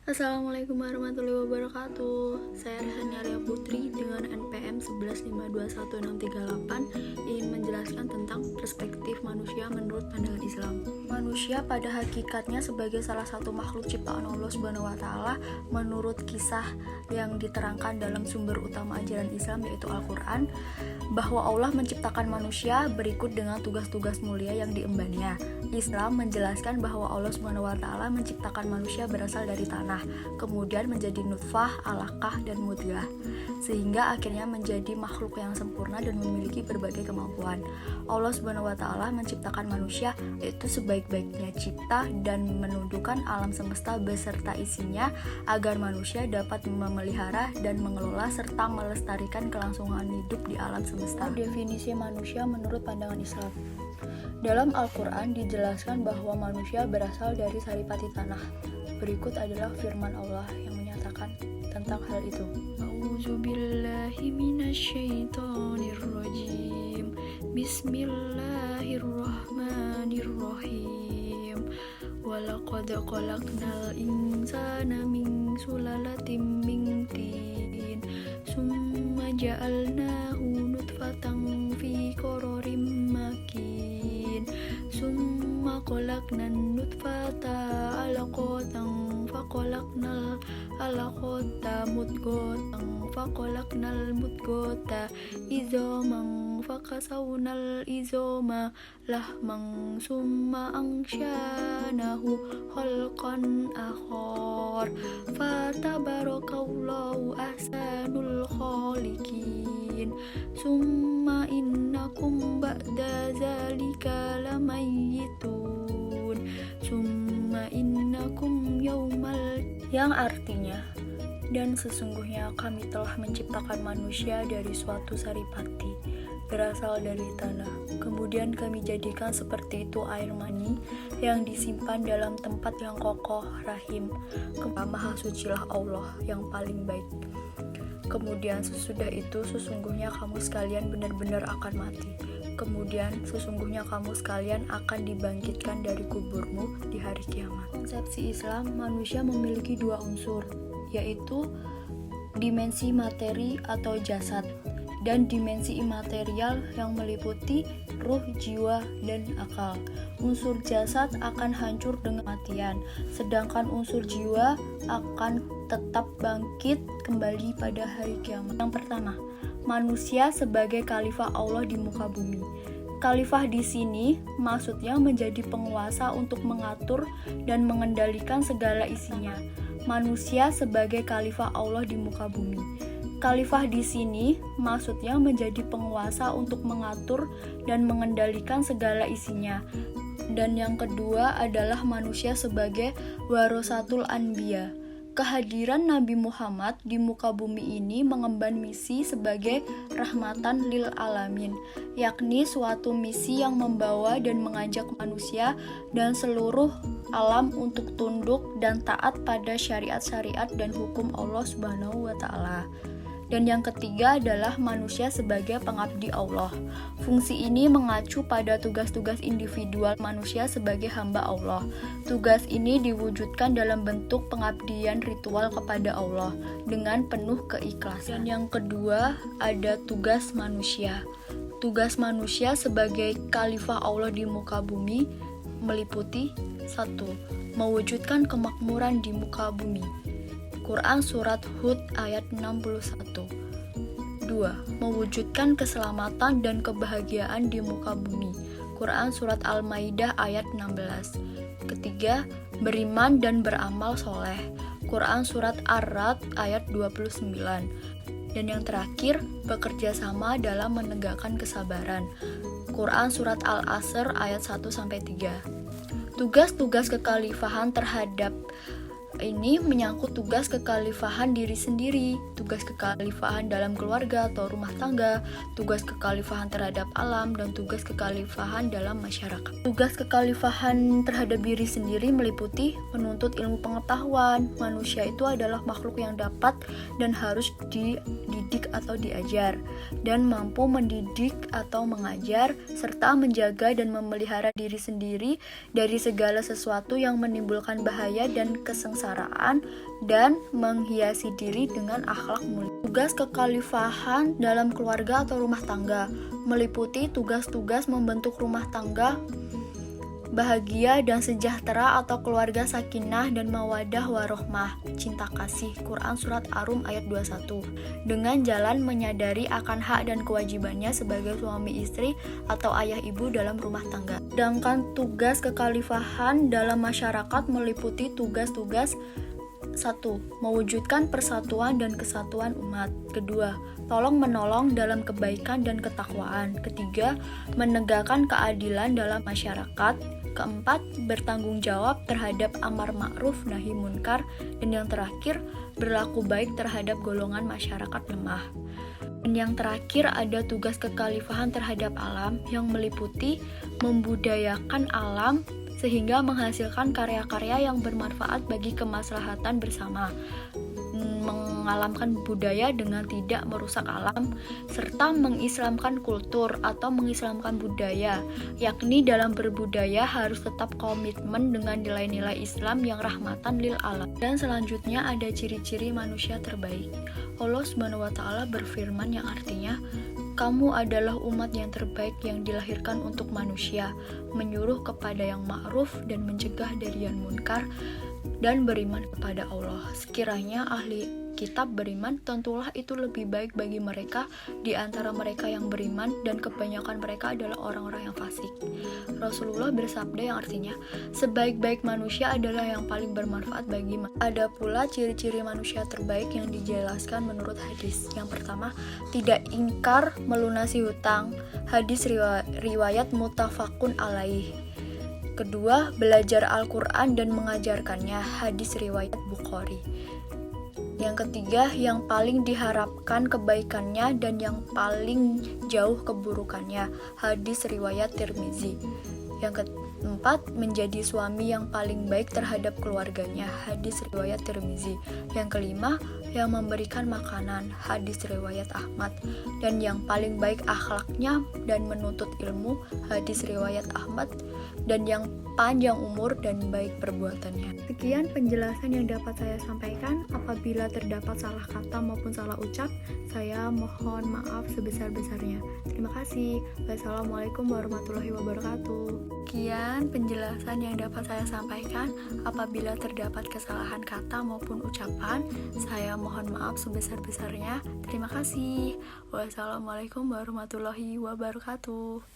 Assalamualaikum warahmatullahi wabarakatuh. Saya Rehani Alia Putri dengan NPM 1152168 ingin menjelaskan tentang perspektif manusia menurut pandangan Islam. Manusia pada hakikatnya sebagai salah satu makhluk ciptaan Allah Subhanahu wa taala menurut kisah yang diterangkan dalam sumber utama ajaran Islam yaitu Al-Qur'an, bahwa Allah menciptakan manusia berikut dengan tugas-tugas mulia yang diembannya. Islam menjelaskan bahwa Allah Subhanahu wa taala menciptakan manusia berasal dari tanah, kemudian menjadi nutfah, alaqah, dan mudghah, sehingga akhirnya menjadi makhluk yang sempurna dan memiliki berbagai kemampuan. Allah Subhanahu wa taala menciptakan manusia itu sebaik-baiknya cipta dan menundukkan alam semesta beserta isinya agar manusia dapat memelihara dan mengelola serta melestarikan kelangsungan hidup di alam semesta. Definisi manusia menurut pandangan Islam. Dalam Al-Quran dijelaskan bahwa manusia berasal dari saripati tanah. Berikut adalah firman Allah yang menyatakan tentang hal itu. A'udzubillahi minasyaitonirrajim. Bismillahirrahmanirrahim. Walaqad khalaqnal insana min sulalatin min tin. Summa ja'alnahu nutfatan fi qararin makin. Summa khalaqnan nutfata alaqatan faqalaqnal alaqata mudghatan faqalaqnal mudghata izaman fakasawnal izama lahman summa anshanahu khalqan akhar fatabarakallahu ahsanul khaliqin. Summa innakum ba'da zalika lamayitun. Summa innakum yaumal, yang artinya, dan sesungguhnya kami telah menciptakan manusia dari suatu saripati berasal dari tanah, kemudian kami jadikan seperti itu air mani yang disimpan dalam tempat yang kokoh rahim. Maha sucilah Allah yang paling baik. Kemudian sesudah itu sesungguhnya kamu sekalian benar-benar akan mati. Kemudian sesungguhnya kamu sekalian akan dibangkitkan dari kuburmu di hari kiamat. Konsepsi Islam, manusia memiliki dua unsur, yaitu dimensi materi atau jasad dan dimensi imaterial yang meliputi ruh, jiwa, dan akal. Unsur jasad akan hancur dengan kematian, sedangkan unsur jiwa akan tetap bangkit kembali pada hari kiamat. Yang pertama, manusia sebagai khalifah Allah di muka bumi. Khalifah di sini maksudnya menjadi penguasa untuk mengatur dan mengendalikan segala isinya. Manusia sebagai khalifah Allah di muka bumi. Khalifah di sini maksudnya menjadi penguasa untuk mengatur dan mengendalikan segala isinya. Dan yang kedua adalah manusia sebagai warasatul anbiya. Kehadiran Nabi Muhammad di muka bumi ini mengemban misi sebagai rahmatan lil alamin, yakni suatu misi yang membawa dan mengajak manusia dan seluruh alam untuk tunduk dan taat pada syariat-syariat dan hukum Allah Subhanahu wa taala. Dan yang ketiga adalah manusia sebagai pengabdi Allah. Fungsi ini mengacu pada tugas-tugas individual manusia sebagai hamba Allah. Tugas ini diwujudkan dalam bentuk pengabdian ritual kepada Allah dengan penuh keikhlasan. Dan yang kedua ada tugas manusia. Tugas manusia sebagai khalifah Allah di muka bumi meliputi 1. Mewujudkan kemakmuran di muka bumi. Quran Surat Hud ayat 61. 2. Mewujudkan keselamatan dan kebahagiaan di muka bumi. Quran Surat Al-Maidah ayat 16. Ketiga, beriman dan beramal soleh. Quran Surat Ar-Ra'd ayat 29. Dan yang terakhir, bekerja sama dalam menegakkan kesabaran. Quran Surat Al-Asr ayat 1-3. Tugas-tugas kekhalifahan terhadap ini menyangkut tugas kekhalifahan diri sendiri, tugas kekhalifahan dalam keluarga atau rumah tangga, tugas kekhalifahan terhadap alam, dan tugas kekhalifahan dalam masyarakat. Tugas kekhalifahan terhadap diri sendiri meliputi menuntut ilmu pengetahuan. Manusia itu adalah makhluk yang dapat dan harus dididik atau diajar, dan mampu mendidik atau mengajar, serta menjaga dan memelihara diri sendiri dari segala sesuatu yang menimbulkan bahaya dan kesengsaraan kesengsaraan, dan menghiasi diri dengan akhlak mulia. Tugas kekhalifahan dalam keluarga atau rumah tangga meliputi tugas-tugas membentuk rumah tangga bahagia dan sejahtera atau keluarga sakinah dan mawadah warohmah, cinta kasih. Quran Surat Ar-Rum ayat 21. Dengan jalan menyadari akan hak dan kewajibannya sebagai suami istri atau ayah ibu dalam rumah tangga. Sedangkan tugas kekhalifahan dalam masyarakat meliputi tugas-tugas: 1. Mewujudkan persatuan dan kesatuan umat. 2. Tolong-menolong dalam kebaikan dan ketakwaan. 3. Menegakkan keadilan dalam masyarakat. 4. Bertanggung jawab terhadap amar ma'ruf nahi munkar. Dan yang terakhir, berlaku baik terhadap golongan masyarakat lemah. Dan yang terakhir ada tugas kekhalifahan terhadap alam yang meliputi membudayakan alam sehingga menghasilkan karya-karya yang bermanfaat bagi kemaslahatan bersama, mengalamkan budaya dengan tidak merusak alam, serta mengislamkan kultur atau mengislamkan budaya, yakni dalam berbudaya harus tetap komitmen dengan nilai-nilai Islam yang rahmatan lil alam. Dan selanjutnya ada ciri-ciri manusia terbaik. Allah Subhanahu wa Ta'ala berfirman yang artinya, kamu adalah umat yang terbaik yang dilahirkan untuk manusia, menyuruh kepada yang ma'ruf dan mencegah dari yang munkar, dan beriman kepada Allah. Sekiranya ahli kitab beriman, tentulah itu lebih baik bagi mereka di antara mereka yang beriman, dan kebanyakan mereka adalah orang-orang yang fasik. Rasulullah bersabda yang artinya, sebaik-baik manusia adalah yang paling bermanfaat bagi manusia. Ada pula ciri-ciri manusia terbaik yang dijelaskan menurut hadis. Yang pertama, tidak ingkar melunasi hutang. Hadis riwayat muttafaqun alaih. Kedua, belajar Al-Quran dan mengajarkannya. Hadis riwayat Bukhari. Yang ketiga, yang paling diharapkan kebaikannya dan yang paling jauh keburukannya. Hadis riwayat Tirmizi. Yang keempat, menjadi suami yang paling baik terhadap keluarganya. Hadis riwayat Tirmizi. Yang kelima, yang memberikan makanan. Hadis riwayat Ahmad. Dan yang paling baik akhlaknya dan menuntut ilmu. Hadis riwayat Ahmad. Dan yang panjang umur dan baik perbuatannya. Sekian penjelasan yang dapat saya sampaikan. Apabila terdapat salah kata maupun salah ucap, saya mohon maaf sebesar-besarnya. Terima kasih. Wassalamualaikum warahmatullahi wabarakatuh. Sekian penjelasan yang dapat saya sampaikan. Apabila terdapat kesalahan kata maupun ucapan, saya mohon maaf sebesar-besarnya. Terima kasih. Wassalamualaikum warahmatullahi wabarakatuh.